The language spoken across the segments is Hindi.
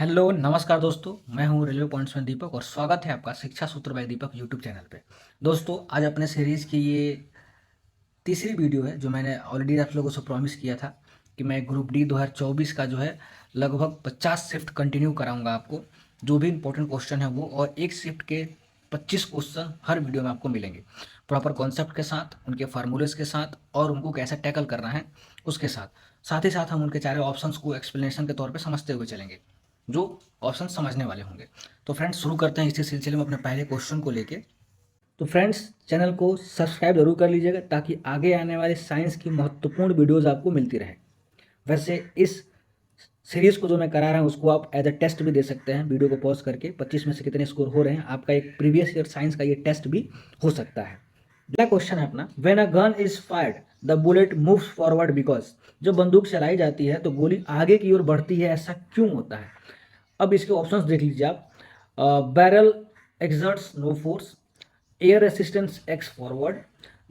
हेलो नमस्कार दोस्तों, मैं हूं रेलवे पॉइंट्स में दीपक और स्वागत है आपका शिक्षा सूत्र बाय दीपक यूट्यूब चैनल पे। दोस्तों, आज अपने सीरीज़ की ये तीसरी वीडियो है जो मैंने ऑलरेडी आप लोगों से प्रॉमिस किया था कि मैं ग्रुप डी 2024 का जो है लगभग 50 शिफ्ट कंटिन्यू कराऊंगा आपको। जो भी इंपॉर्टेंट क्वेश्चन है वो, और एक शिफ्ट के 25 क्वेश्चन हर वीडियो में आपको मिलेंगे, प्रॉपर कॉन्सेप्ट के साथ, उनके फार्मूलेस के साथ और उनको कैसे टैकल करना है उसके साथ। साथ ही साथ हम उनके चारों ऑप्शंस को एक्सप्लेनेशन के तौर पे समझते हुए चलेंगे, जो ऑप्शन समझने वाले होंगे। तो फ्रेंड्स, शुरू करते हैं इसी सिलसिले में अपने पहले क्वेश्चन को लेके। तो फ्रेंड्स, चैनल को सब्सक्राइब जरूर कर लीजिएगा ताकि आगे आने वाले साइंस की महत्वपूर्ण वीडियोस आपको मिलती रहे। वैसे इस सीरीज को जो मैं करा रहा हूँ उसको आप एज अ टेस्ट भी दे सकते हैं, वीडियो को पॉज करके 25 में से कितने स्कोर हो रहे हैं आपका एक प्रीवियस ईयर साइंस का ये टेस्ट भी हो सकता है। पहला क्वेश्चन है अपना, when a gun is fired the bullet moves forward because. जब बंदूक चलाई जाती है तो गोली आगे की ओर बढ़ती है, ऐसा क्यों होता है? अब इसके ऑप्शंस देख लीजिए आप। Barrel exerts no force, air resistance acts forward,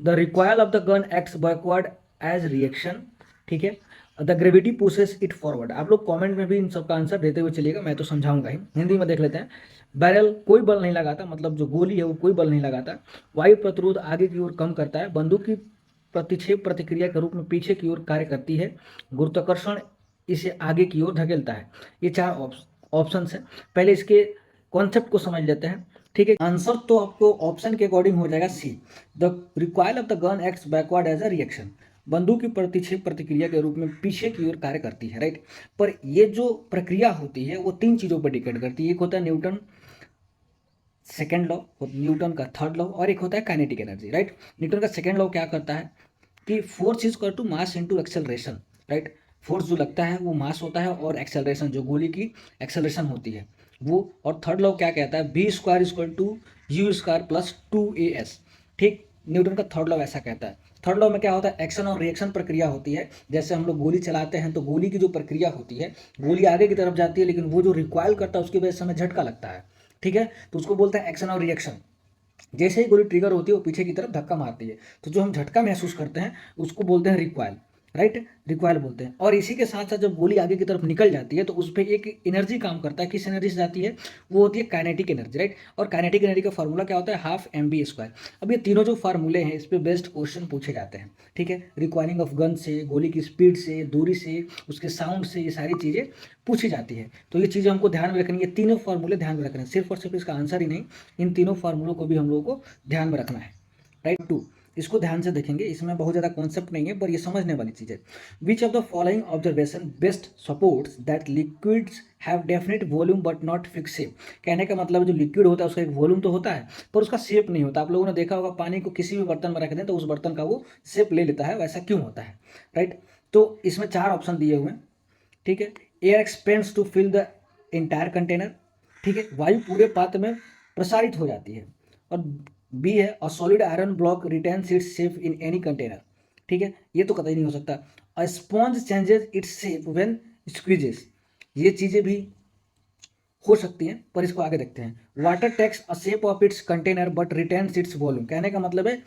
the recoil of the gun acts backward as reaction, ठीक है, the gravity pushes it forward. आप लोग कमेंट में भी इन सब का आंसर देते हुए चलिएगा, मैं तो समझाऊंगा ही। हिंदी में देख लेते हैं। बैरल कोई बल नहीं लगाता, मतलब जो गोली है वो कोई बल नहीं लगाता। वायु प्रतिरोध आगे की ओर कम करता है। बंदूक की प्रतिक्षेप प्रतिक्रिया के रूप में पीछे की ओर कार्य करती है। गुरुत्वाकर्षण इसे आगे की ओर धकेलता है। ये चार ऑप्शन है। पहले इसके कॉन्सेप्ट को समझ लेते हैं, ठीक है। आंसर तो आपको ऑप्शन के अकॉर्डिंग हो जाएगा C, the recoil of the gun acts backward as a reaction. बंदूक की प्रतिक्षेप प्रतिक्रिया के रूप में पीछे की ओर कार्य करती है, राइट। पर ये जो प्रक्रिया होती है वो तीन चीजों पर डिपेंड करती है। एक होता है न्यूटन सेकेंड लॉ, न्यूटन का थर्ड लॉ, और एक होता है काइनेटिक एनर्जी, राइट। न्यूटन का सेकेंड लॉ क्या करता है कि force is equal to mass into acceleration, right. Force जो लगता है वो मास होता है और एक्सेलरेशन जो गोली की एक्सेलरेशन होती है वो। और थर्ड लॉ क्या कहता है, v square equal to u square plus 2as, ठीक। न्यूटन का थर्ड लॉ ऐसा कहता है। थर्ड लॉ में क्या होता है, एक्शन और रिएक्शन प्रक्रिया होती है। जैसे हम लोग गोली चलाते हैं तो गोली की जो प्रक्रिया होती है, गोली आगे की तरफ जाती है लेकिन वो जो रिकॉयल करता है उसकी वजह से हमें झटका लगता है, ठीक है। तो उसको बोलते हैं एक्शन और रिएक्शन। जैसे ही गोली ट्रिगर होती है वो पीछे की तरफ धक्का मारती है, तो जो हम झटका महसूस करते हैं उसको बोलते हैं रिक्वाइल, राइट। रिक्वाइल बोलते हैं। और इसी के साथ साथ जब गोली आगे की तरफ निकल जाती है तो उस पर एक एनर्जी काम करता है। किस एनर्जी से जाती है? वो होती है काइनेटिक एनर्जी, राइट। और काइनेटिक एनर्जी का फॉर्मूला क्या होता है? Half mv²। अब ये तीनों जो फार्मूले हैं इस पर बेस्ड क्वेश्चन पूछे जाते हैं, ठीक है। रिक्वायरिंग ऑफ गन से, गोली की स्पीड से, दूरी से, उसके साउंड से, ये सारी चीज़ें पूछी जाती है। तो ये चीज़ें हमको ध्यान में रखनी है, तीनों फार्मूले ध्यान में रखने हैं। सिर्फ और सिर्फ इसका आंसर ही नहीं, इन तीनों फार्मूलों को भी हम लोगों को ध्यान में रखना है, राइट। टू, इसको ध्यान से देखेंगे, इसमें बहुत ज़्यादा कॉन्सेप्ट नहीं है पर ये समझने वाली चीज़ है। Which of the following observation best supports that liquids have definite volume but not fix shape. कहने का मतलब जो लिक्विड होता है उसका एक वॉल्यूम तो होता है पर उसका शेप नहीं होता। आप लोगों ने देखा होगा पानी को किसी भी बर्तन में रख दें तो उस बर्तन का वो शेप ले लेता है, वैसा क्यों होता है, राइट। तो इसमें चार ऑप्शन दिए हुए हैं, ठीक है। Air expands to fill the entire container, ठीक है, वायु पूरे पात्र में प्रसारित हो जाती है। और बी है a solid iron block retains its shape in any container, ठीक है, ये तो कतई नहीं हो सकता। अ sponge changes its shape when squeezes, ये चीज़ें भी हो सकती हैं पर इसको आगे देखते हैं। Water takes a shape of its container but retains its volume. कहने का मतलब है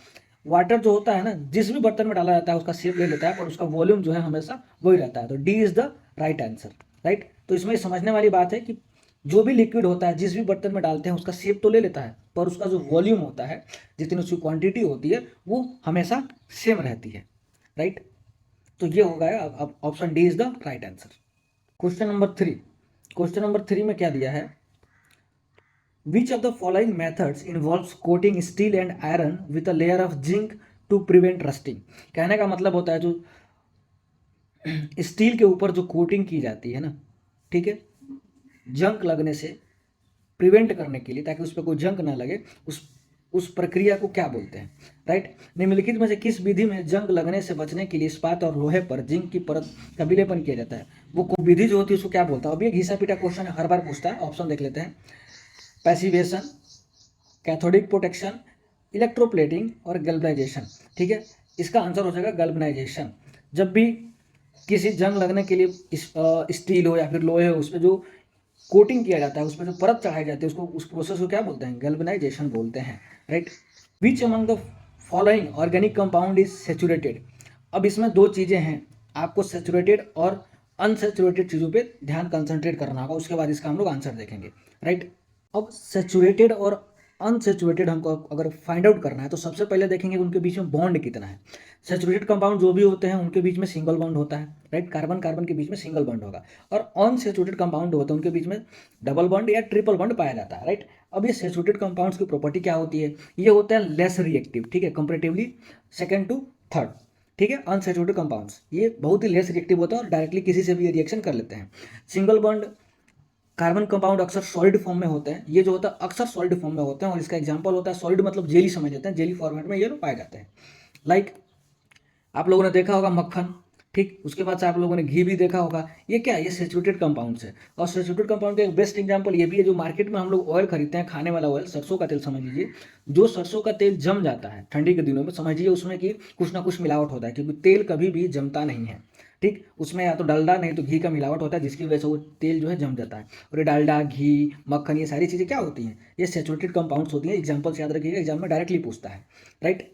वाटर जो होता है ना, जिस भी बर्तन में डाला जाता है उसका शेप ले लेता है पर उसका वॉल्यूम जो है हमेशा वही रहता है। तो D is the right answer, right. तो इसमें समझने वाली बात है कि जो भी लिक्विड होता है जिस भी बर्तन में डालते हैं उसका शेप तो ले लेता है पर उसका जो वॉल्यूम होता है, जितनी उसकी क्वांटिटी होती है वो हमेशा सेम रहती है, राइट। तो ये हो गया, अब option D is the right answer. Question number three, question number three में क्या दिया है, which of the following methods involves coating steel and iron with a layer of zinc to prevent rusting. कहने का मतलब होता है जो स्टील के ऊपर जो कोटिंग की जाती है ना, ठीक है, जंक लगने से प्रिवेंट करने के लिए, ताकि उस पर कोई जंक ना लगे, उस प्रक्रिया को क्या बोलते हैं, राइट। निम्नलिखित में से किस विधि में जंग लगने से बचने के लिए इस्पात और लोहे पर जिंक की परत का विलेपन किया जाता है? वो विधि जो होती है उसको क्या बोलता है? अब ये घिसा पीटा क्वेश्चन हर बार पूछता है। ऑप्शन देख लेते हैं। पैसिवेशन, कैथोडिक प्रोटेक्शन, इलेक्ट्रोप्लेटिंग और गैल्वनाइजेशन, ठीक है। इसका आंसर हो जाएगा गैल्वनाइजेशन। जब भी किसी जंग लगने के लिए स्टील हो या फिर लोहे हो, उसमें जो कोटिंग किया जाता है, उसमें जो परत चढ़ाई जाती है, उसको, उस प्रोसेस को क्या बोलते हैं? गैल्वनाइजेशन बोलते हैं, right. Which among the following organic compound is saturated. अब इसमें दो चीज़ें हैं, आपको सेचुरेटेड और अनसेचुरेटेड चीज़ों पे ध्यान कंसंट्रेट करना होगा, उसके बाद इसका हम लोग आंसर देखेंगे, राइट। अब सेचुरेटेड और अनसेचुरेटेड हमको अगर फाइंड आउट करना है तो सबसे पहले देखेंगे उनके बीच में बॉन्ड कितना है। सेचुरेटेड कंपाउंड जो भी होते हैं उनके बीच में सिंगल बॉन्ड होता है, राइट, कार्बन कार्बन के बीच में सिंगल बॉन्ड होगा। और अनसेचुरेटेड कंपाउंड होते हैं उनके बीच में डबल बॉन्ड या ट्रिपल बॉन्ड पाया जाता है, राइट। अब ये सेचुरेटेड कंपाउंड्स की प्रॉपर्टी क्या होती है, ये होते हैं लेस रिएक्टिव, ठीक है, कंपेरेटिवली सेकेंड टू थर्ड, ठीक है। अनसेचुरेटेड कंपाउंड्स ये बहुत ही लेस रिएक्टिव होते हैं और डायरेक्टली किसी से भी रिएक्शन कर लेते हैं। सिंगल बॉन्ड कार्बन कंपाउंड अक्सर सॉलिड फॉर्म में होते हैं, ये जो होता है अक्सर सॉलिड फॉर्म में होते हैं, और इसका एग्जांपल होता है सॉलिड मतलब जेली समझ लेते हैं, जेली फॉर्मेट में ये लोग पाए जाते हैं। लाइक आप लोगों ने देखा होगा मक्खन, ठीक, उसके बाद से आप लोगों ने घी भी देखा होगा, ये क्या है, ये सेचुरेटेड कंपाउंड्स है। और सेचुरेटेड कंपाउंड का एक बेस्ट एग्जांपल ये भी है, जो मार्केट में हम लोग ऑयल खरीदते हैं, खाने वाला ऑयल, सरसों का तेल समझ लीजिए, जो सरसों का तेल जम जाता है ठंडी के दिनों में, समझिए उसमें कि कुछ ना कुछ मिलावट होता है, क्योंकि तेल कभी भी जमता नहीं है, ठीक, उसमें या तो डालडा नहीं तो घी का मिलावट होता है, जिसकी वजह से वो तेल जो है जम जाता है। और ये डालडा, घी, मक्खन, ये सारी चीज़ें क्या होती हैं, ये सेचुरेटेड कंपाउंड्स होती हैं। एग्जाम्पल्स याद रखिएगा, एग्जाम में डायरेक्टली पूछता है, राइट।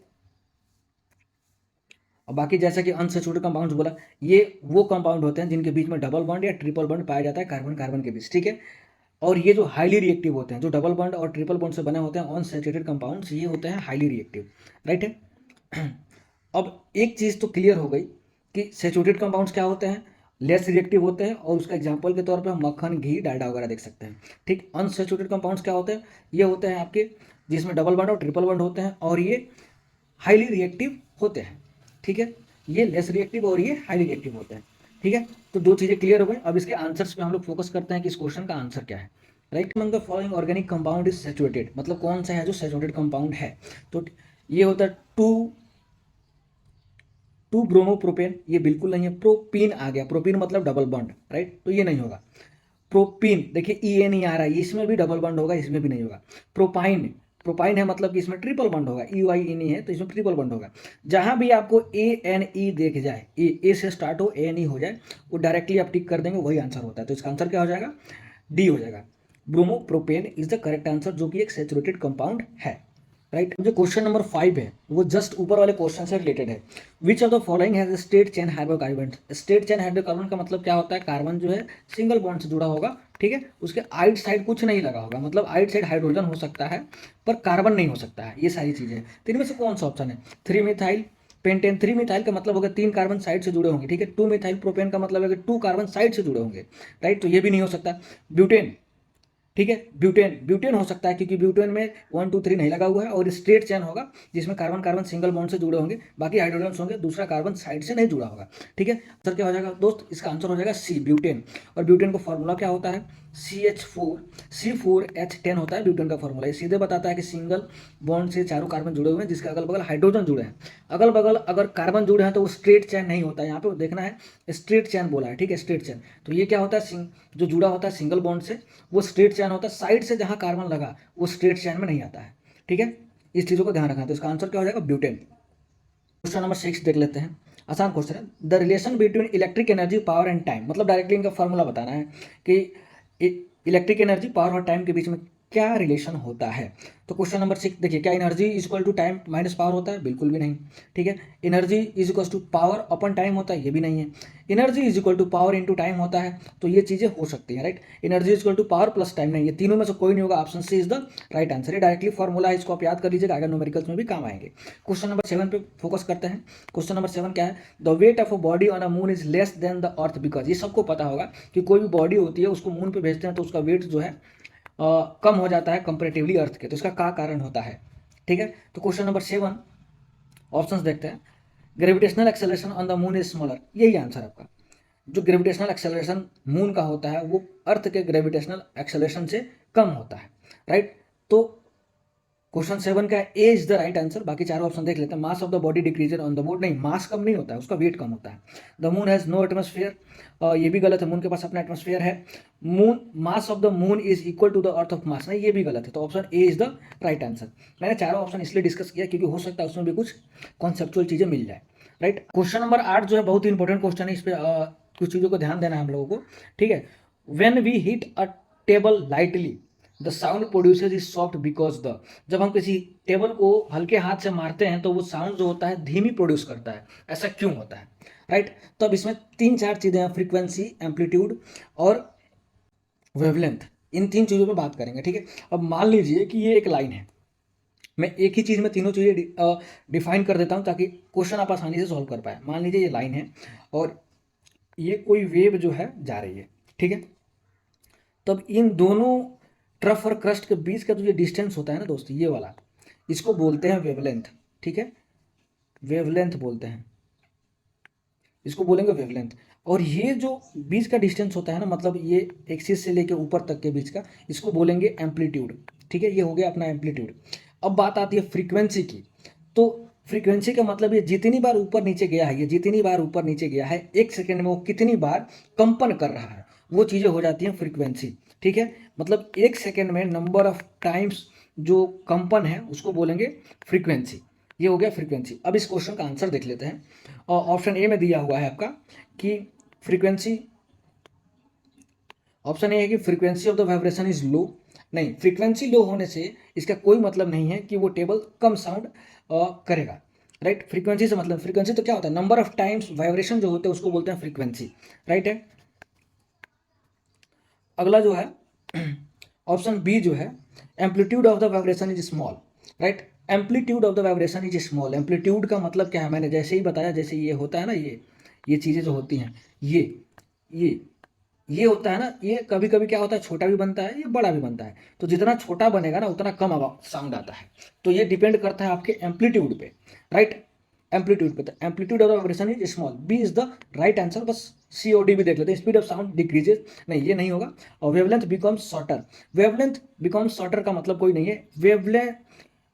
और बाकी जैसा कि अनसेचुरेटेड कंपाउंड्स बोला, ये वो कंपाउंड होते हैं जिनके बीच में डबल बॉन्ड या ट्रिपल बॉन्ड पाया जाता है कार्बन कार्बन के बीच, ठीक है। और ये जो हाईली रिएक्टिव होते हैं, जो डबल बॉन्ड और ट्रिपल बॉन्ड से बने होते हैं अनसेचुरेटेड कंपाउंड्स, ये होते हैं हाईली रिएक्टिव, राइट है। अब एक चीज़ तो क्लियर हो गई कि सेचुरेटेड कंपाउंड्स क्या होते हैं, लेस रिएक्टिव होते हैं, और उसका एग्जांपल के तौर पे हम मक्खन, घी, डालडा वगैरह देख सकते हैं, ठीक। अनसेचुरेटेड कंपाउंड्स क्या होते हैं, ये होते हैं आपके जिसमें डबल बॉन्ड और ट्रिपल बॉन्ड होते हैं, और ये हाईली रिएक्टिव होते हैं, ठीक है। ये लेस रिएक्टिव और ये हाईली रिएक्टिव होते हैं, ठीक है। तो दो चीज़ें क्लियर हो गई। अब इसके आंसर्स पे हम लोग फोकस करते हैं कि इस क्वेश्चन का आंसर क्या है, right. Among the following organic compound is saturated, मतलब कौन सा है जो सेचुरेटेड कंपाउंड है, तो ये होता है टू ब्रोमोप्रोपेन, ये बिल्कुल नहीं है। प्रोपीन आ गया, प्रोपीन मतलब डबल बॉन्ड, राइट, तो ये नहीं होगा। प्रोपीन देखिए ई ए नहीं आ रहा है, इसमें भी डबल बॉन्ड होगा, इसमें भी नहीं होगा। प्रोपाइन, प्रोपाइन है मतलब कि इसमें ट्रिपल बॉन्ड होगा, ई वाई ई नहीं है तो इसमें ट्रिपल बॉन्ड होगा। जहां भी आपको ए एन ई देख जाए, ए से स्टार्ट हो, ए एन ई हो जाए, वो डायरेक्टली आप टिक कर देंगे, वही आंसर होता है। तो इसका आंसर क्या हो जाएगा, डी हो जाएगा। Bromopropane is the correct answer, जो कि एक सेचुरेटेड कंपाउंड है, राइट। जो क्वेश्चन नंबर 5 है वो जस्ट ऊपर वाले क्वेश्चन से रिलेटेड है। Which of the following has straight chain hydrocarbon, straight chain hydrocarbon का मतलब क्या होता है, कार्बन जो है सिंगल बॉन्ड से जुड़ा होगा, ठीक है, उसके आइट साइड कुछ नहीं लगा होगा, मतलब आइट साइड हाइड्रोजन हो सकता है पर कार्बन नहीं हो सकता है, ये सारी चीजें। तो इनमें से कौन सा ऑप्शन है, 3 मिथाइल पेंटेन, 3 मिथाइल का मतलब होगा 3 कार्बन साइड से जुड़े होंगे, ठीक है। 2 मिथाइल प्रोपेन का मतलब है कि 2 कार्बन साइड से जुड़े होंगे, राइट, तो ये भी नहीं हो सकता। ब्यूटेन, ठीक है, ब्यूटेन, ब्यूटेन हो सकता है क्योंकि ब्यूटेन में 1 2 3 नहीं लगा हुआ है, और स्ट्रेट चेन होगा जिसमें कार्बन कार्बन सिंगल बॉन्ड से जुड़े होंगे, बाकी हाइड्रोजन होंगे, दूसरा कार्बन साइड से नहीं जुड़ा होगा, ठीक है। आंसर क्या हो जाएगा दोस्त, इसका आंसर हो जाएगा सी, ब्यूटेन। और ब्यूटेन का फॉर्मूला क्या होता है, CH4 होता है ब्यूटेन का फॉर्मूला। ये सीधे बताता है कि सिंगल बॉन्ड से चारों कार्बन जुड़े हुए हैं, जिसके अगल बगल हाइड्रोजन जुड़े हैं। अगल बगल अगर कार्बन जुड़े हैं तो वो स्ट्रेट चेन नहीं होता है, यहाँ पे देखना है स्ट्रेट चेन बोला है, ठीक है, स्ट्रेट चेन। तो ये क्या होता है, जो जुड़ा होता है सिंगल बॉन्ड से वो स्ट्रेट चेन होता है, साइड से जहाँ कार्बन लगा वो स्ट्रेट चेन में नहीं आता है, ठीक है। इस चीज़ों को ध्यान रखना। तो इसका आंसर क्या हो जाएगा, ब्यूटेन। क्वेश्चन नंबर 6 देख लेते हैं, आसान क्वेश्चन है। The relation between electric energy, power and time, मतलब डायरेक्टली इनका फॉर्मूला बताना है कि इलेक्ट्रिक एनर्जी, पावर और टाइम के बीच में क्या रिलेशन होता है। तो क्वेश्चन नंबर 6 देखिए, क्या energy is equal to time minus power होता है, बिल्कुल भी नहीं, ठीक है। Energy is equal to power upon time होता है, ये भी नहीं है। Energy is equal to power into time होता है, तो ये चीज़ें हो सकती हैं, right. Energy is equal to power plus time नहीं, ये तीनों में से कोई नहीं होगा, option C is the right answer. ये डायरेक्टली फॉर्मूला है, इसको आप याद कर लीजिएगा, अगर न्यूमेरिकल्स में भी काम आएंगे। क्वेश्चन नंबर 7 पे फोकस करते हैं। क्वेश्चन नंबर 7 क्या है, the weight of a body on a moon is less than the earth because, ये सबको पता होगा कि कोई भी बॉडी होती है उसको मून पे भेजते हैं तो उसका वेट जो है कम हो जाता है कंपेरेटिवली अर्थ के, तो इसका क्या कारण होता है, ठीक है। तो क्वेश्चन नंबर 7 ऑप्शंस देखते हैं। Gravitational acceleration on the moon is smaller, यही आंसर आपका। जो ग्रेविटेशनल एक्सेलरेशन मून का होता है वो अर्थ के ग्रेविटेशनल एक्सेलरेशन से कम होता है, राइट। तो क्वेश्चन 7 का A is the right answer. बाकी चारों ऑप्शन देख लेते हैं। Mass of the body decreased on the moon, नहीं, मास कम नहीं होता है, उसका वेट कम होता है। The moon has no atmosphere, ये भी गलत है, मून के पास अपना एटमोस्फेयर है। Moon, mass of the moon is equal to the earth of mass, नहीं, ये भी गलत है, तो option A is the right answer. मैंने चारों ऑप्शन इसलिए डिस्कस किया क्योंकि हो सकता है उसमें भी कुछ कॉन्सेप्चुअल चीजें मिल जाए, राइट। क्वेश्चन नंबर 8 जो है बहुत ही इंपॉर्टेंट क्वेश्चन है, इस पर कुछ चीज़ों को ध्यान देना है हम लोगों को, ठीक है। When we hit a table lightly the sound produces is soft because the, जब हम किसी टेबल को हल्के हाथ से मारते हैं तो वो साउंड जो होता है धीमी प्रोड्यूस करता है, ऐसा क्यों होता है, राइट। तो अब इसमें 3-4 चीज़ें हैं, फ्रीक्वेंसी, एम्पलीट्यूड और वेवलेंथ, इन 3 चीज़ों पे बात करेंगे, ठीक है। अब मान लीजिए कि ये एक लाइन है, मैं एक ही चीज़ में तीनों चीज़ें डिफाइन कर देता हूँ ताकि क्वेश्चन आप आसानी से सॉल्व कर पाए। मान लीजिए ये लाइन है और ये कोई वेव जो है जा रही है, ठीक है। तब इन दोनों ट्रफ और क्रस्ट के बीच का जो ये डिस्टेंस होता है ना दोस्तों, ये वाला, इसको बोलते हैं वेवलेंथ, ठीक है। वेवलेंथ बोलते हैं, इसको बोलेंगे वेवलेंथ। और ये जो बीच का डिस्टेंस होता है ना, मतलब ये एक्सिस से लेके ऊपर तक के बीच का, इसको बोलेंगे एम्पलीट्यूड, ठीक है। ये हो गया अपना एम्पलीट्यूड। अब बात आती है फ्रीक्वेंसी की। तो फ्रीक्वेंसी का मतलब ये जितनी बार ऊपर नीचे गया है, ये जितनी बार ऊपर नीचे गया है एक सेकेंड में वो कितनी बार कंपन कर रहा है, वो चीज़ें हो जाती हैं फ्रीक्वेंसी, ठीक है। मतलब एक सेकेंड में नंबर ऑफ टाइम्स जो कंपन है उसको बोलेंगे फ्रीक्वेंसी। ये हो गया फ्रीक्वेंसी। अब इस क्वेश्चन का आंसर देख लेते हैं। और ऑप्शन ए में दिया हुआ है आपका कि फ्रीक्वेंसी, ऑप्शन ए है कि frequency of the vibration is low. नहीं, फ्रीक्वेंसी लो होने से इसका कोई मतलब नहीं है कि वो टेबल कम साउंड करेगा, राइट। फ्रीक्वेंसी से मतलब, फ्रीक्वेंसी तो क्या होता है, नंबर ऑफ टाइम्स वाइब्रेशन जो होते हैं उसको बोलते हैं फ्रीक्वेंसी, राइट है। अगला जो है ऑप्शन बी जो है, amplitude of the vibration is small, right. Amplitude of the vibration is small. Amplitude का मतलब क्या है, मैंने जैसे ही बताया, जैसे ये होता है ना, ये चीज़ें जो होती हैं, ये ये होता है ना, ये कभी कभी क्या होता है, छोटा भी बनता है, ये बड़ा भी बनता है। तो जितना छोटा बनेगा ना उतना कम साउंड आता है। तो ये डिपेंड करता है आपके एम्पलीट्यूड पे, राइट। एम्पलीट्यूड पे, तो amplitude of vibration is small, B is the right answer. बस सी ओ डी भी देख लेते हैं, स्पीड ऑफ साउंड डिक्रीजेज, नहीं ये नहीं होगा। और wavelength becomes shorter. Wavelength becomes shorter का मतलब कोई नहीं है,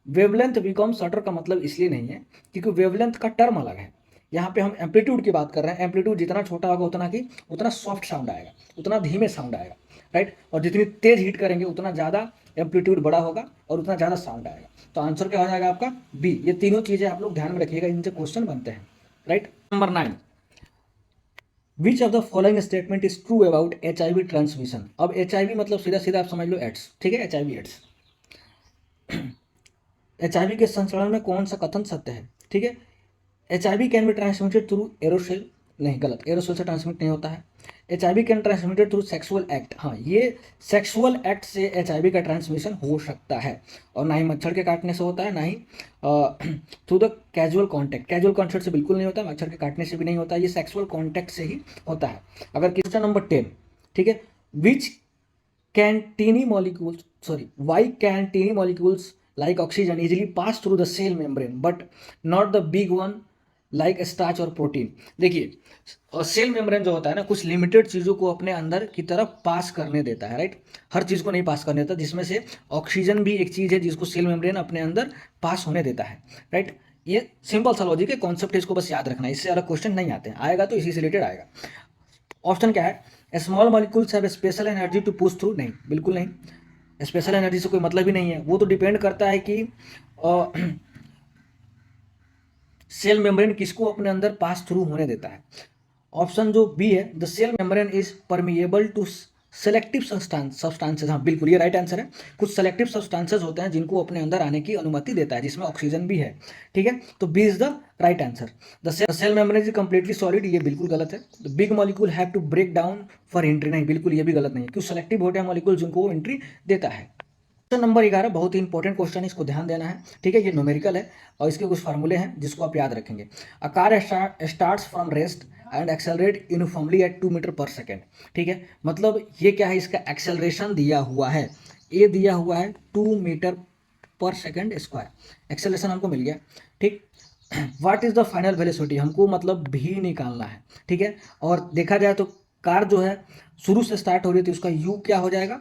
वेवलेंथ बिकम्स शॉर्टर का मतलब इसलिए नहीं है क्योंकि वेवलेंथ का टर्म अलग है। यहाँ पे हम एम्पलीट्यूड की बात कर रहे हैं। एम्पलीट्यूड जितना छोटा होगा उतना सॉफ्ट साउंड आएगा, उतना धीमे साउंड आएगा, राइट। और जितनी तेज हीट करेंगे उतना ज़्यादा एम्पलीट्यूड बड़ा होगा और उतना ज़्यादा साउंड आएगा। तो आंसर क्या हो जाएगा आपका बी। ये तीनों चीज़ें आप लोग ध्यान में रखिएगा, इनसे क्वेश्चन बनते हैं, right. Number 9, which of the following statement is true about HIV transmission. अब HIV मतलब सीधा सीधा आप समझ लो एड्स, ठीक है। HIV एड्स, HIV के संचरण में कौन सा कथन सत्य है, ठीक है। HIV can be transmitted through aerosol, नहीं गलत, एरोसेल से ट्रांसमिट नहीं होता है। HIV can transmitted through sexual act, हाँ ये सेक्सुअल एक्ट से HIV का ट्रांसमिशन हो सकता है। और ना ही मच्छर के काटने से होता है, ना ही through the casual contact, casual contact से बिल्कुल नहीं होता, मच्छर के काटने से भी नहीं होता, ये सेक्सुअल कॉन्टैक्ट से ही होता है। अगर क्वेश्चन नंबर 10, ठीक है, विच can teeny molecules, sorry, why can teeny molecules like oxygen easily pass through the cell membrane but not the big one like starch और प्रोटीन। देखिए सेल मेम्ब्रेन जो होता है ना, कुछ लिमिटेड चीज़ों को अपने अंदर की तरफ पास करने देता है, राइट। हर चीज़ को नहीं पास करने देता, जिसमें से ऑक्सीजन भी एक चीज़ है जिसको सेल मेम्ब्रेन अपने अंदर पास होने देता है, राइट। ये सिंपल सा लॉजिक है, कॉन्सेप्ट है, इसको बस याद रखना है, इससे अलग क्वेश्चन नहीं आते हैं, आएगा तो इसी से रिलेटेड आएगा। ऑप्शन क्या है, small molecules have special energy to push through, नहीं बिल्कुल नहीं, स्पेशल एनर्जी से कोई मतलब ही नहीं है। वो तो डिपेंड करता है कि सेल मेम्ब्रेन किसको अपने अंदर पास थ्रू होने देता है। ऑप्शन जो बी है, the cell membrane is permeable to selective substances, हाँ बिल्कुल ये राइट आंसर है। कुछ सेलेक्टिव सब्सटेंसेस होते हैं जिनको अपने अंदर आने की अनुमति देता है, जिसमें ऑक्सीजन भी है, ठीक है। तो B is the right answer. The cell membrane is completely solid, ये बिल्कुल गलत है। The big molecule have to break down for entry, नहीं बिल्कुल ये भी गलत नहीं है, क्योंकि सेलेक्टिव होते हैं मॉलिक्यूल जिनको वो एंट्री देता है। क्वेश्चन नंबर 11 बहुत ही इंपॉर्टेंट क्वेश्चन है, इसको ध्यान देना है, ठीक है। ये न्यूमेरिकल है और इसके कुछ फार्मूले हैं जिसको आप याद रखेंगे। A car starts from rest and accelerate uniformly at 2 metre per second, ठीक है। मतलब ये क्या है, इसका एक्सेलरेशन दिया हुआ है, ये दिया हुआ है 2 metre per second square, acceleration हमको मिल गया, ठीक। What is the final velocity, हमको मतलब भी निकालना है, ठीक है। और देखा जाए तो कार जो है शुरू से स्टार्ट हो रही थी, उसका यू क्या हो जाएगा,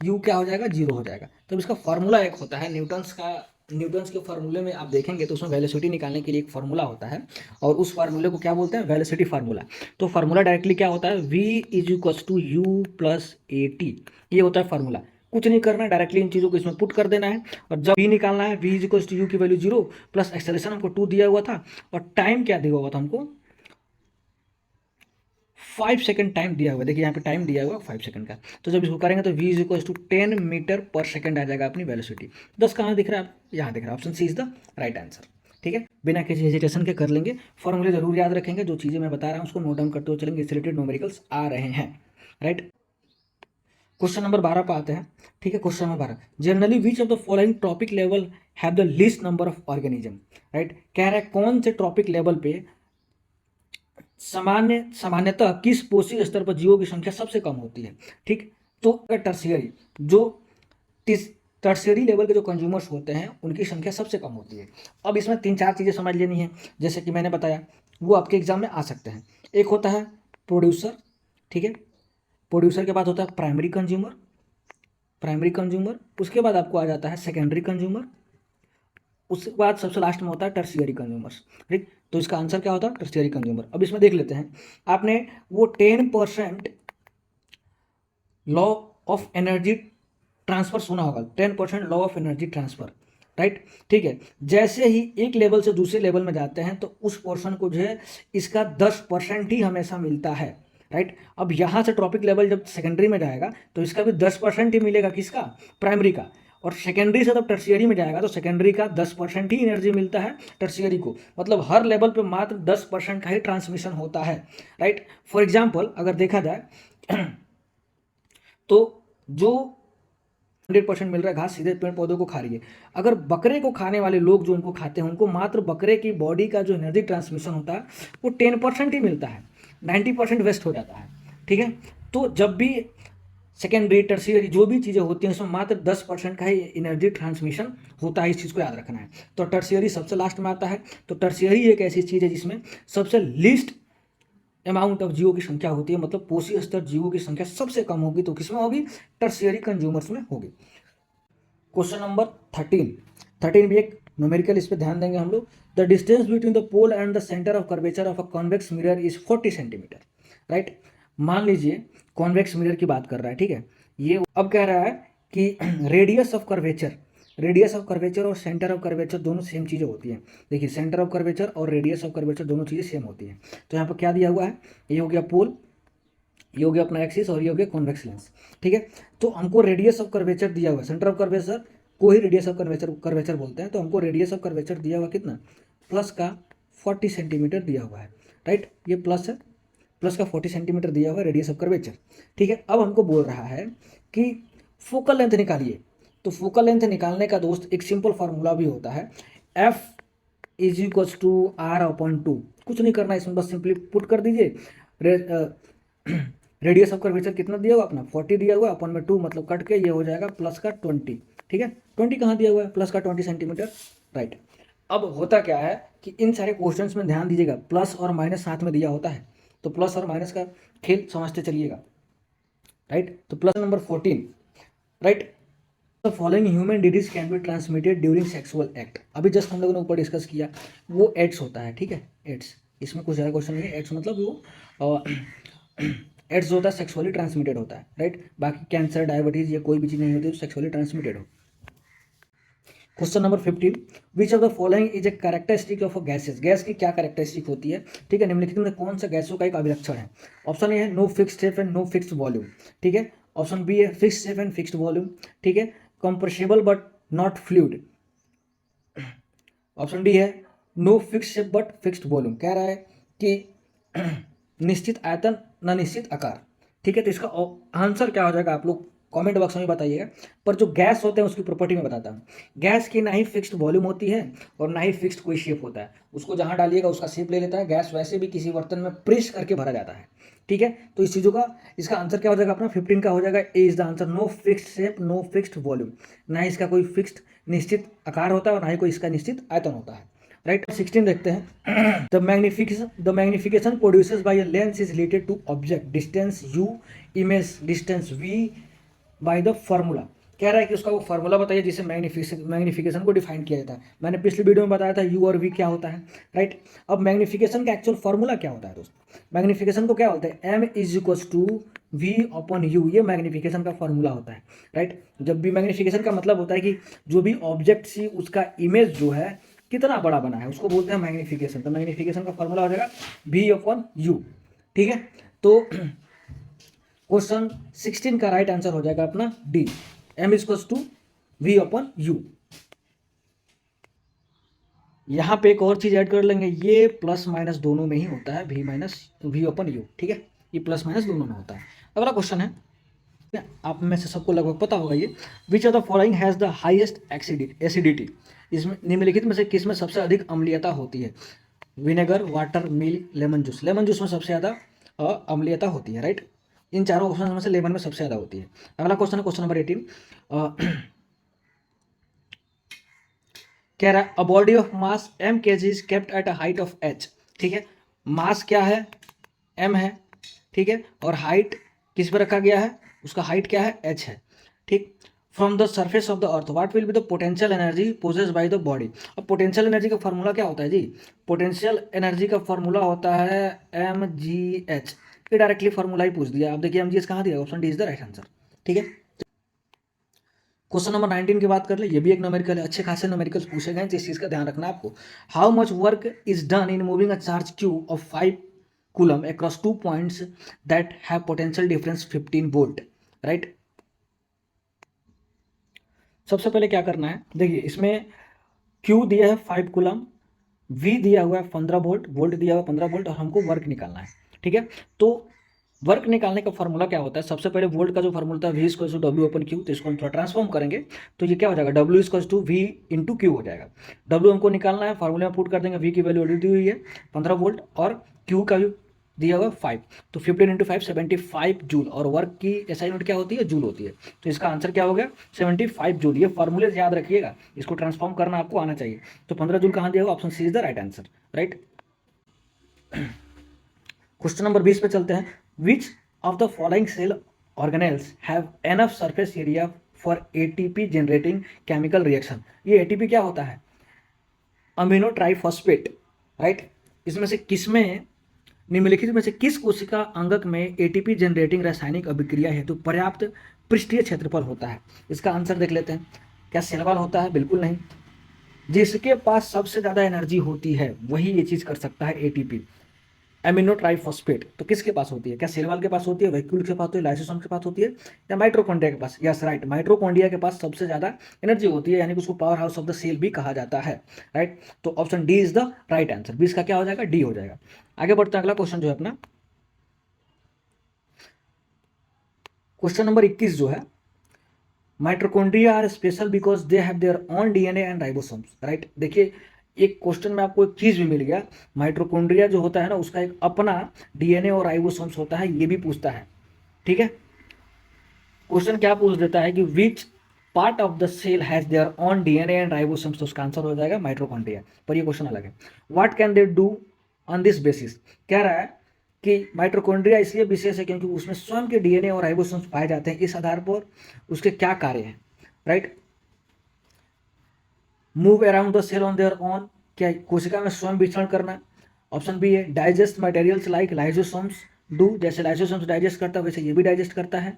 यू क्या हो जाएगा, जीरो हो जाएगा। तो इसका फार्मूला एक होता है न्यूटन्स का, न्यूटन्स के फार्मूले में आप देखेंगे तो उसमें वेलोसिटी निकालने के लिए एक फार्मूला होता है, और उस फार्मूले को क्या बोलते हैं, वेलोसिटी फार्मूला। तो फार्मूला डायरेक्टली क्या होता है, v is equals to U plus A T, ये होता है फार्मूला। कुछ नहीं करना है, डायरेक्टली इन चीज़ों को इसमें पुट कर देना है। और जब v निकालना है, v is equals to U की वैल्यू 0 प्लस एक्सेलरेशन हमको 2 दिया हुआ था, और टाइम क्या दिया हुआ था हमको 5 सेकंड टाइम दिया हुआ है। देखिए यहाँ पे टाइम दिया हुआ है 5 सेकंड का। तो जब इसको करेंगे तो v is equal to 10 metre per second आ जाएगा अपनी वेलोसिटी। 10 कहाँ दिख रहा है, यहाँ दिख रहा है, option C is the right answer. ठीक है, बिना किसी हेजिटेशन के कर लेंगे। फॉर्मूले जरूर याद रखेंगे, जो चीज़ें मैं बता रहा हूँ उसको नोट डाउन करते हुए चलेंगे, इससे रिलेटेड न्यूमेरिकल्स आ रहे हैं, राइट। क्वेश्चन नंबर 12 पे आते हैं, ठीक है। Question number 12, generally which of the following trophic level have the least number of organism, right. कह रहा है कौन से ट्रॉपिक लेवल पे सामान्यतः किस पोषी स्तर पर जीवों की संख्या सबसे कम होती है, ठीक। तो टर्शियरी, जो टर्शियरी लेवल के जो कंज्यूमर्स होते हैं उनकी संख्या सबसे कम होती है। अब इसमें 3-4 चीज़ें समझ लेनी है, जैसे कि मैंने बताया वो आपके एग्जाम में आ सकते हैं। एक होता है प्रोड्यूसर, ठीक है, प्रोड्यूसर के बाद होता है प्राइमरी कंज्यूमर, उसके बाद आपको आ जाता है सेकेंडरी कंज्यूमर, उसके बाद सबसे लास्ट में होता है टर्शियरी कंज्यूमर्स, ठीक। तो इसका आंसर क्या होता है, टर्शियरी कंज्यूमर। अब इसमें देख लेते हैं, आपने वो 10% लॉ ऑफ एनर्जी ट्रांसफर सुना होगा, 10% law of energy transfer, right, ठीक है। जैसे ही एक लेवल से दूसरे लेवल में जाते हैं तो उस पोर्शन को जो है इसका 10% ही हमेशा मिलता है, राइट। अब यहाँ से ट्रॉपिक लेवल जब सेकेंडरी में जाएगा तो इसका भी 10% ही मिलेगा, किसका, प्राइमरी का। और सेकेंडरी से जब टर्शियरी में जाएगा तो सेकेंडरी का 10% ही एनर्जी मिलता है टर्शियरी को, मतलब हर लेवल पे मात्र 10% का ही ट्रांसमिशन होता है, राइट। फॉर एग्जाम्पल अगर देखा जाए तो जो 100% मिल रहा है घास सीधे पेड़ पौधों को खा रही है। अगर बकरे को खाने वाले लोग जो उनको खाते हैं उनको मात्र बकरे की बॉडी का जो एनर्जी ट्रांसमिशन होता है वो 10% ही मिलता है, 90% वेस्ट हो जाता है, ठीक है। तो जब भी सेकेंडरी टर्शियरी जो भी चीज़ें होती हैं उसमें मात्र 10% का ही एनर्जी ट्रांसमिशन होता है, इस चीज़ को याद रखना है। तो टर्शियरी सबसे लास्ट में आता है। तो टर्शियरी एक ऐसी चीज़ है जिसमें सबसे लीस्ट अमाउंट ऑफ जीवों की संख्या होती है, मतलब पोषी स्तर जीवों की संख्या सबसे कम होगी, तो किसमें होगी, टर्शियरी कंज्यूमर्स में होगी। क्वेश्चन नंबर 13 भी एक न्यूमेरिकल, इस पर ध्यान देंगे हम लोग। The distance between the pole and the centre of curvature of a convex mirror is 40 centimetre, right. मान लीजिए कॉन्वेक्स मिरर की बात कर रहा है, ठीक है। ये अब कह रहा है कि रेडियस ऑफ कर्वेचर और सेंटर ऑफ कर्वेचर दोनों सेम चीज़ें होती हैं। देखिए सेंटर ऑफ कर्वेचर और रेडियस ऑफ कर्वेचर दोनों चीज़ें सेम होती हैं। तो यहाँ पर क्या दिया हुआ है, ये हो गया पोल, ये हो गया अपना एक्सिस और ये हो गया कॉन्वेक्स लेंस, ठीक है। तो हमको रेडियस ऑफ कर्वेचर दिया हुआ है, सेंटर ऑफ कर्वेचर को ही रेडियस ऑफ कर्वेचर बोलते हैं। तो हमको रेडियस ऑफ कर्वेचर दिया हुआ कितना, प्लस का 40 सेंटीमीटर दिया हुआ है, राइट। ये प्लस है, प्लस का 40 सेंटीमीटर दिया हुआ है रेडियस ऑफ कर्वेचर, ठीक है। अब हमको बोल रहा है कि फोकल लेंथ निकालिए। तो फोकल लेंथ निकालने का दोस्त एक सिंपल फार्मूला भी होता है, F is equals to R upon 2। कुछ नहीं करना इसमें, बस सिंपली पुट कर दीजिए। रेडियस ऑफ कर्वेचर कितना दिया हुआ अपना 40 दिया हुआ, अपन में 2 मतलब कट के ये हो जाएगा प्लस का 20, ठीक है। 20 कहाँ दिया हुआ है, प्लस का 20 सेंटीमीटर, राइट। अब होता क्या है कि इन सारे क्वेश्चंस में ध्यान दीजिएगा, प्लस और माइनस साथ में दिया होता है, तो प्लस और माइनस का खेल समझते चलिएगा, राइट। तो plus number 14, right. The following human disease can be transmitted during sexual act. अभी जस्ट हम लोगों ने ऊपर डिस्कस किया, वो एड्स होता है, ठीक है, एड्स। इसमें कुछ ज़्यादा क्वेश्चन नहीं है, एड्स मतलब वो एड्स जो होता है सेक्सुअली ट्रांसमिटेड होता है, राइट। बाकी कैंसर, डायबिटीज ये कोई भी चीज़ नहीं होती जो सेक्सुअली ट्रांसमिटेड हो। Question number 15, which of the following is a characteristic of a gases. Gas की क्या कैरेक्टरिस्टिक होती है, ठीक है, निम्नलिखित में कौन सा गैसों का एक अभिलक्षण है। ऑप्शन ए है no fixed shape and no fixed volume, ठीक है। ऑप्शन बी है fixed shape and fixed volume, ठीक है। Compressible but not fluid. Option D है no fixed shape but fixed volume. कह रहा है कि निश्चित आयतन न निश्चित आकार, ठीक है। तो इसका आंसर क्या हो जाएगा आप लोग कमेंट बॉक्स में बताइएगा। पर जो गैस होते हैं उसकी प्रॉपर्टी में बताता हूँ। गैस की ना ही फिक्स्ड वॉल्यूम होती है और ना ही फिक्स्ड कोई शेप होता है, उसको जहाँ डालिएगा उसका शेप ले लेता है। गैस वैसे भी किसी बर्तन में प्रेस करके भरा जाता है, ठीक है। तो इस चीज़ों का इसका आंसर क्या हो जाएगा अपना 15 का हो जाएगा, A is the answer, no fixed shape no fixed volume. ना ही इसका कोई फिक्स्ड निश्चित आकार होता है और ना ही कोई इसका निश्चित आयतन होता है, राइट। 16 देखते हैं, the magnification produces by a lens is related to object distance u, image distance v by the formula. कह रहा है कि उसका वो फार्मूला बताइए जिससे मैग्निफिकेशन को डिफाइन किया जाता है। मैंने पिछली वीडियो में बताया था u और v क्या होता है, राइट। अब मैग्निफिकेशन का एक्चुअल फार्मूला क्या होता है दोस्तों, मैग्निफिकेशन को क्या होता है, m is equals to v upon u, ये मैग्निफिकेशन का फार्मूला होता है, राइट। जब भी मैग्निफिकेशन का मतलब होता है कि जो भी ऑब्जेक्ट सी उसका इमेज जो है कितना बड़ा बना है उसको बोलते हैं मैग्निफिकेशन। तो मैग्निफिकेशन का फार्मूला हो जाएगा v अपॉन u, ठीक है। तो क्वेश्चन 16 का राइट आंसर हो जाएगा अपना D, m equals to v upon u। यहाँ पे एक और चीज़ ऐड कर लेंगे, ये प्लस माइनस दोनों में ही होता है, V minus V upon U, ठीक है, ये प्लस माइनस दोनों में होता है। अगला क्वेश्चन है, आप में से सबको लगभग पता होगा ये, विच of the following has the highest acidity, इसमें निम्नलिखित में से किस में सबसे अधिक अम्लीयता होती है? Vinegar, water, milk, lemon juice. Lemon juice में सबसे ज़्यादा अम्लीयता होती है, राइट। इन चारों ऑप्शन में से लेमन में सबसे ज़्यादा होती है। अगला क्वेश्चन है क्वेश्चन नंबर 18, कह रहा है a body of mass m kg is kept at a height of h, ठीक है, मास क्या है, m है, ठीक है, और हाइट किस पे रखा गया है, उसका हाइट क्या है, h है, ठीक। From the surface of the earth what will be the potential energy possessed by the body. अब पोटेंशियल एनर्जी का फॉर्मूला क्या होता है जी, पोटेंशियल एनर्जी का फॉर्मूला होता है mgh, ये डायरेक्टली फॉर्मूला ही पूछ दिया। आप देखिए mgh कहाँ दिया, option D is the right answer, ठीक है। क्वेश्चन नंबर 19 की बात कर ले, ये भी एक न्यूमेरिकल है, अच्छे खासे न्यूमेरिकल्स पूछे गए हैं, जिस चीज़ का ध्यान रखना आपको। How much work is done in moving a charge Q of 5 coulomb across 2 points that have potential difference 15 volt, right. सबसे पहले क्या करना है, देखिए इसमें क्यू दिया है 5 कूलम, वी दिया हुआ है 15 वोल्ट, वोल्ट दिया हुआ है 15 वोल्ट, और हमको वर्क निकालना है, ठीक है। तो वर्क निकालने का फॉर्मूला क्या होता है, सबसे पहले वोल्ट का जो फॉर्मूला था V equals to W upon Q, तो इसको हम थोड़ा ट्रांसफॉर्म करेंगे, तो ये क्या हो जाएगा, W equals to V into Q हो जाएगा। डब्ल्यू हमको निकालना है, फॉर्मूले में पुट कर देंगे, वी की वैल्यू ऑलरेडी दी हुई है 15 वोल्ट, और क्यू का भी दिया हुआ 5, तो 15 इंटू 5 75 जूल, और वर्क की एसआई यूनिट क्या होती है, जूल होती है। तो इसका आंसर क्या हो गया, 75 जूल। ये फॉर्मूले याद रखिएगा, इसको ट्रांसफॉर्म करना आपको आना चाहिए। तो 15 जूल कहाँ दिया होगा, option C is the right answer, right. Question number 20 पे चलते हैं, which of the following cell organelles have enough surface area for ATP generating chemical reaction. ये एटीपी क्या होता है, अमीनो ट्राइफॉस्फेट, राइट। इसमें से किसमें, निम्नलिखित में से किस कोशिका अंगक में एटीपी जनरेटिंग रासायनिक अभिक्रिया हेतु पर्याप्त पृष्ठीय क्षेत्रफल होता है? इसका आंसर देख लेते हैं। क्या सेल वॉल होता है, बिल्कुल नहीं। जिसके पास सबसे ज्यादा एनर्जी होती है वही ये चीज कर सकता है, एटीपी एमिनो ट्राइफॉस्फेट। तो किसके पास होती है, क्या सेल वॉल के पास होती है, वैक्यूल के पास होती है, लाइसोसोम के पास होती है, या माइट्रोकॉन्ड्रिया के पास? यस राइट, माइट्रोकॉन्ड्रिया के पास सबसे ज्यादा एनर्जी होती है, यानी कि उसको power house of the cell भी कहा जाता है, राइट। तो option D is the right answer, 20 का क्या हो जाएगा, डी हो जाएगा। आगे बढ़ते हैं, अगला क्वेश्चन जो है अपना क्वेश्चन नंबर 21 जो है, mitochondria are special because they have their own DNA and ribosomes, right. देखिए एक क्वेश्चन में आपको एक चीज भी मिल गया, माइट्रोकॉन्ड्रिया जो होता है ना, उसका एक अपना डीएनए और राइबोसोम्स होता है, ये भी पूछता है, ठीक है। क्वेश्चन क्या पूछ देता है कि which part of the cell has their own DNA and ribosomes, तो उसका आंसर हो जाएगा माइट्रोकॉन्ड्रिया, पर ये क्वेश्चन अलग है। What can they do on this basis, कह रहा है कि माइट्रोकॉन्ड्रिया इसलिए विशेष है क्योंकि उसमें स्वयं के डीएनए और राइबोसोम्स पाए जाते हैं, इस आधार पर उसके क्या कार्य हैं, right. Move around the cell on their own, क्या कोशिका में स्वयं विचरण करना। ऑप्शन बी है digest materials like lysosomes do, जैसे लाइसोसोम्स डाइजेस्ट करता है वैसे ये भी डाइजेस्ट करता है।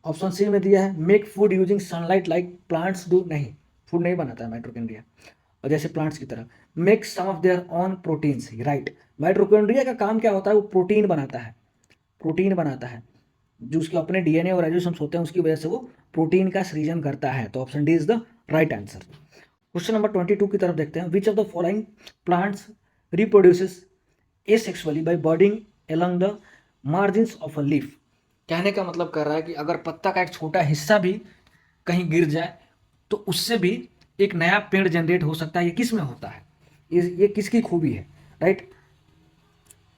ऑप्शन सी में दिया है make food using sunlight like plants do, नहीं, फूड नहीं बनाता है माइट्रोकॉन्ड्रिया, और जैसे प्लांट्स की तरह। Make some of their own proteins, right. Mitochondria का काम क्या होता है, वो प्रोटीन बनाता है, प्रोटीन बनाता है, जो उसके अपने डीएनए और राइबोसोम्स होते हैं उसकी वजह से वो प्रोटीन का सृजन करता है। तो option D is the right answer. Question number 22 की तरफ देखते हैं, which of the following plants reproduces asexually by budding along the margins of a leaf. कहने का मतलब कर रहा है कि अगर पत्ता का एक छोटा हिस्सा भी कहीं गिर जाए तो उससे भी एक नया पेड़ जनरेट हो सकता है। ये किस में होता है, ये किसकी खूबी है, राइट।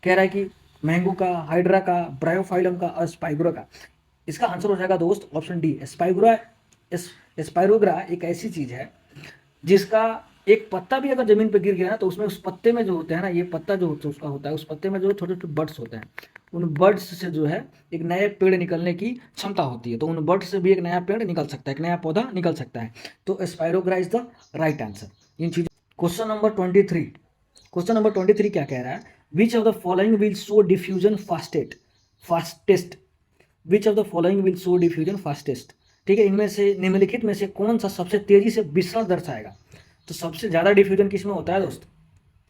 कह रहा है कि मैंगो का, हाइड्रा का, ब्रायोफाइलम का और स्पाइगुरा का। इसका आंसर हो जाएगा दोस्त ऑप्शन डी, स्पाइरोग्रा एक ऐसी चीज है जिसका एक पत्ता भी अगर जमीन पर गिर गया ना तो उसमें उस पत्ते में जो होते हैं ना, ये पत्ता जो होता है उसका होता है, उस पत्ते में जो छोटे छोटे बड्स होते हैं, उन बर्ड्स से जो है एक नए पेड़ निकलने की क्षमता होती है। तो उन बर्ड्स से भी एक नया पेड़ निकल सकता है, एक नया पौधा निकल सकता है। तो Spirogyra is the right answer इन चीजों। क्वेश्चन नंबर 23, क्वेश्चन नंबर 23 क्या कह रहा है, which of the following will show diffusion fastest, which of the following will show diffusion fastest, ठीक है। इनमें से निम्नलिखित में से कौन सा सबसे तेजी से विसरण दर्शाएगा। तो सबसे ज्यादा डिफ्यूजन किस में होता है दोस्त,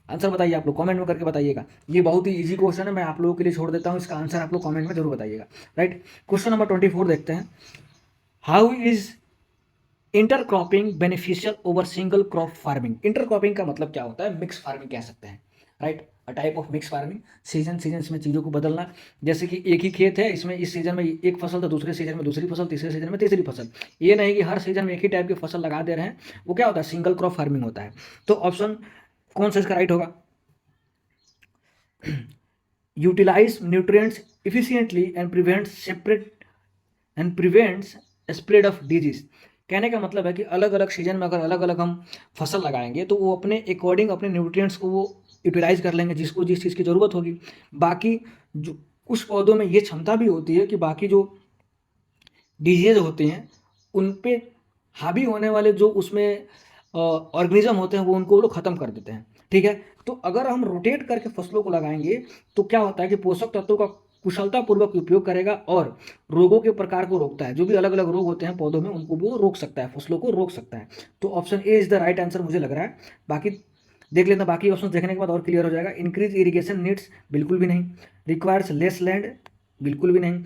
आंसर बताइए आप लोग कमेंट में करके बताइएगा। ये बहुत ही इजी क्वेश्चन है, मैं आप लोगों के लिए छोड़ देता हूँ, इसका आंसर आप लोग कमेंट में जरूर बताइएगा, राइट। क्वेश्चन नंबर 24 देखते हैं, how is intercropping beneficial over single crop farming. Intercropping का मतलब क्या होता है? मिक्स फार्मिंग कह सकते हैं, right, a type of mix farming. Season में चीज़ों को बदलना, जैसे कि एक ही खेत है, इसमें इस सीजन में एक फसल तो दूसरे सीजन में दूसरी फसल, तीसरे सीजन में तीसरी फसल। ये नहीं कि हर सीजन में एक ही टाइप की फसल लगा दे रहे हैं, वो क्या होता है? सिंगल क्रॉप फार्मिंग होता है। तो ऑप्शन कौन सा इसका राइट होगा? Utilise nutrients efficiently and prevents spread of disease. कहने का मतलब है कि अलग अलग सीजन में अगर अलग अलग हम फसल लगाएंगे तो वो अपने अकॉर्डिंग अपने न्यूट्रिएंट्स को वो यूटिलाइज कर लेंगे, जिसको जिस चीज़ की ज़रूरत होगी। बाकी जो कुछ पौधों में ये क्षमता भी होती है कि बाकी जो डिजीज होते हैं उन पे हावी होने वाले जो उसमें ऑर्गेनिज्म होते हैं वो उनको वो लोग ख़त्म कर देते हैं, ठीक है। तो अगर हम रोटेट करके फसलों को लगाएंगे तो क्या होता है कि पोषक तत्वों का कुशलतापूर्वक उपयोग करेगा और रोगों के प्रकार को रोकता है। जो भी अलग अलग रोग होते हैं पौधों में उनको वो रोक सकता है, फसलों को रोक सकता है। तो option A is the right answer मुझे लग रहा है। बाकी देख लेना, बाकी ऑप्शन देखने के बाद और क्लियर हो जाएगा। इंक्रीज इरिगेशन नीड्स, बिल्कुल भी नहीं। रिक्वायर्स लेस लैंड, बिल्कुल भी नहीं।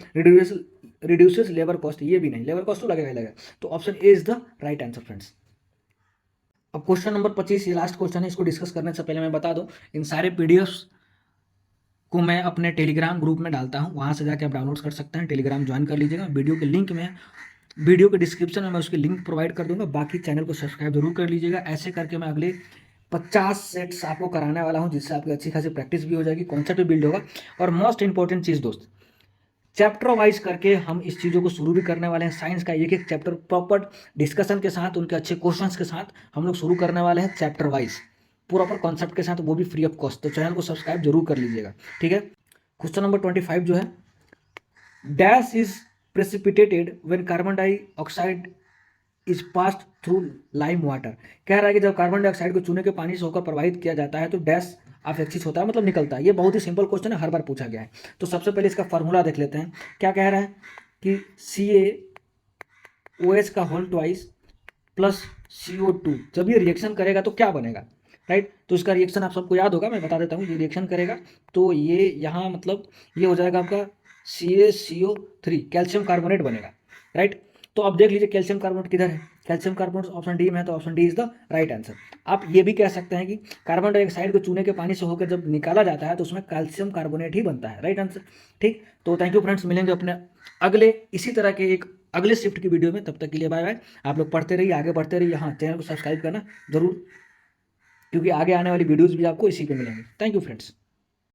रिड्यूसेस लेबर कॉस्ट, ये भी नहीं। लेबर कॉस्ट तो लगेगा ही लगेगा। तो option A is the right answer friends. अब क्वेश्चन नंबर 25, ये लास्ट क्वेश्चन है। इसको डिस्कस करने से पहले मैं बता दूं, इन सारे पीडीएफ्स को मैं अपने टेलीग्राम ग्रुप में डालता हूं, वहां से जाके आप डाउनलोड कर सकते हैं। टेलीग्राम ज्वाइन कर लीजिएगा। वीडियो के डिस्क्रिप्शन में मैं उसकी लिंक प्रोवाइड कर दूंगा। बाकी चैनल को सब्सक्राइब जरूर कर लीजिएगा। ऐसे करके मैं अगले 50 सेट्स आपको कराने वाला हूं, जिससे आपकी अच्छी खासी प्रैक्टिस भी हो जाएगी, कॉन्सेप्ट भी बिल्ड होगा। और मोस्ट इंपॉर्टेंट चीज़ दोस्त, चैप्टर वाइज करके हम इस चीज़ों को शुरू भी करने वाले हैं। साइंस का एक एक चैप्टर प्रॉपर डिस्कशन के साथ, उनके अच्छे क्वेश्चंस के साथ हम लोग शुरू करने वाले हैं, चैप्टर वाइज प्रॉपर कॉन्सेप्ट के साथ, वो भी फ्री ऑफ कॉस्ट। तो चैनल को सब्सक्राइब जरूर कर लीजिएगा, ठीक है। क्वेश्चन नंबर 25 जो है, dash is precipitated when carbon dioxide is passed through lime water. कह रहा है कि जब कार्बन डाइऑक्साइड को चूने के पानी से होकर प्रवाहित किया जाता है तो डैश अवशेषित होता है, मतलब निकलता है। ये बहुत ही सिंपल क्वेश्चन है, हर बार पूछा गया है। तो सबसे पहले इसका फॉर्मूला देख लेते हैं। क्या कह रहा है कि CaOH का होल ट्वाइस प्लस CO2, जब ये रिएक्शन करेगा तो क्या बनेगा, राइट। तो इसका रिएक्शन आप सबको याद होगा, मैं बता देता हूँ। ये रिएक्शन करेगा तो ये यहाँ मतलब ये हो जाएगा आपका CaCO3, कैल्शियम कार्बोनेट बनेगा, राइट। तो अब देख लीजिए कैल्शियम कार्बोनेट किधर है। कैल्शियम कार्बोनेट ऑप्शन डी में है, तो option D is the right answer. आप ये भी कह सकते हैं कि कार्बन डाइऑक्साइड को चूने के पानी से होकर जब निकाला जाता है तो उसमें कैल्शियम कार्बोनेट ही बनता है, राइट आंसर, ठीक। तो थैंक यू फ्रेंड्स, मिलेंगे अपने अगले इसी तरह के एक अगले शिफ्ट की वीडियो में। तब तक के लिए बाय बाय। आप लोग पढ़ते रहिए, आगे बढ़ते रहिए। हाँ, चैनल को सब्सक्राइब करना जरूर, क्योंकि आगे आने वाली वीडियोज़ भी आपको इसी पे मिलेंगे। Thank you friends.